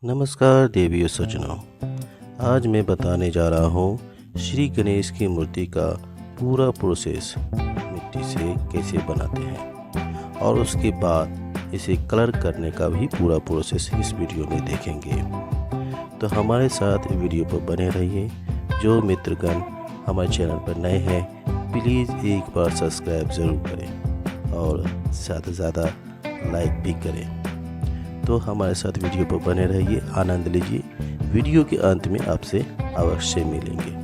नमस्कार देवी और सज्जनों। आज मैं बताने जा रहा हूँ श्री गणेश की मूर्ति का पूरा प्रोसेस मिट्टी से कैसे बनाते हैं और उसके बाद इसे कलर करने का भी पूरा प्रोसेस इस वीडियो में देखेंगे। तो हमारे साथ वीडियो पर बने रहिए। जो मित्रगण हमारे चैनल पर नए हैं प्लीज़ एक बार सब्सक्राइब ज़रूर करें और ज़्यादा से ज़्यादा लाइक भी करें। तो हमारे साथ वीडियो पर बने रहिए, आनंद लीजिए। वीडियो के अंत में आपसे अवश्य मिलेंगे।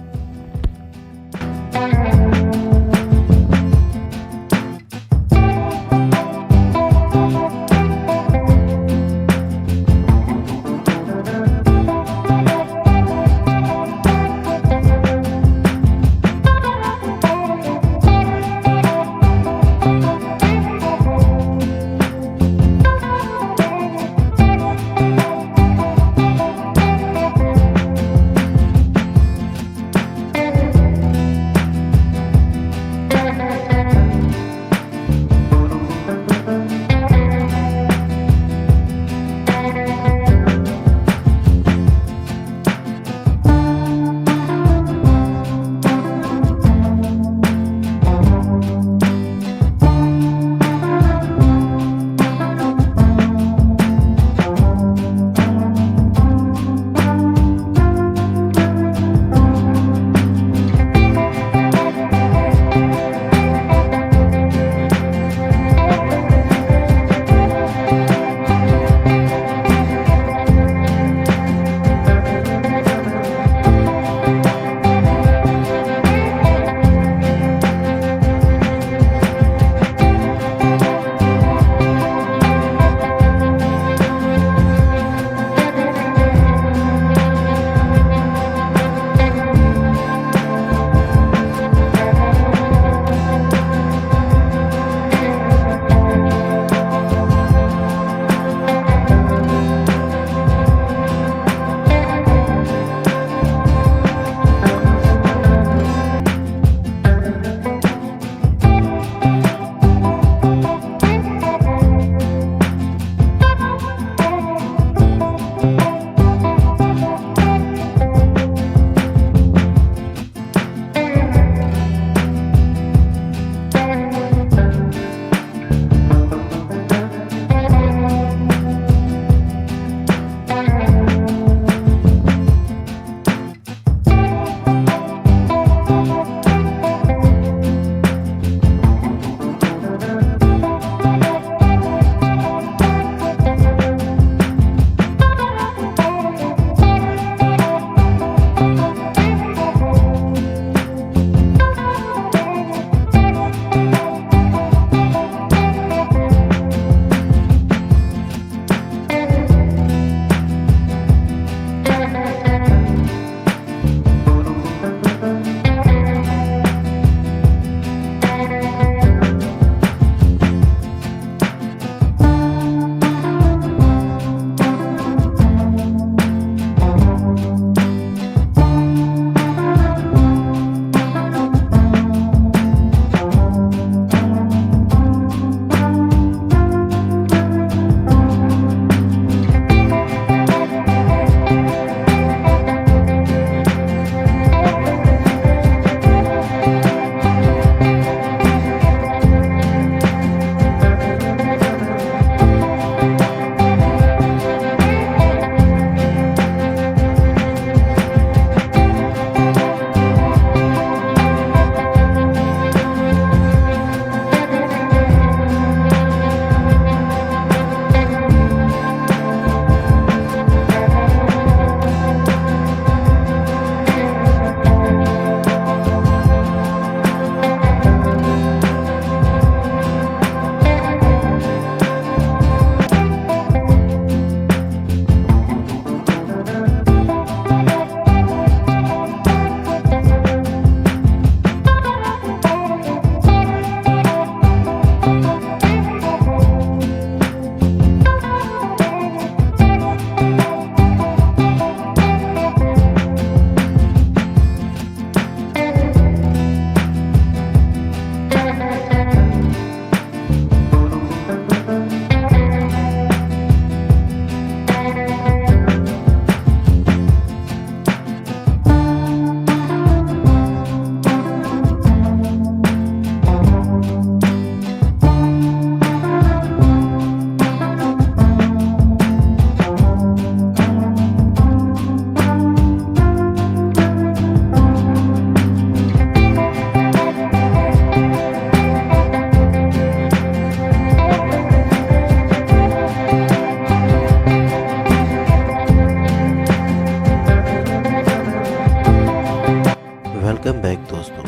वेलकम बैक दोस्तों।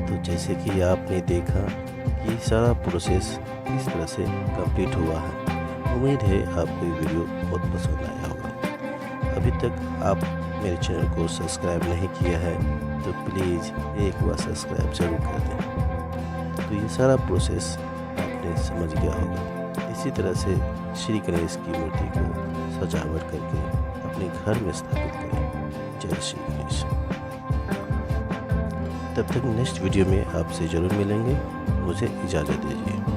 तो जैसे कि आपने देखा कि सारा प्रोसेस किस तरह से कंप्लीट हुआ है। उम्मीद है आपको ये वीडियो बहुत पसंद आया होगा। अभी तक आप मेरे चैनल को सब्सक्राइब नहीं किया है तो प्लीज़ एक बार सब्सक्राइब ज़रूर कर दें। तो ये सारा प्रोसेस आपने समझ गया होगा। इसी तरह से श्री गणेश की मूर्ति को सजावट करके अपने घर में स्थापित करें। जय श्री गणेश। तब तक नेक्स्ट वीडियो में आपसे ज़रूर मिलेंगे। मुझे इजाज़त दीजिए।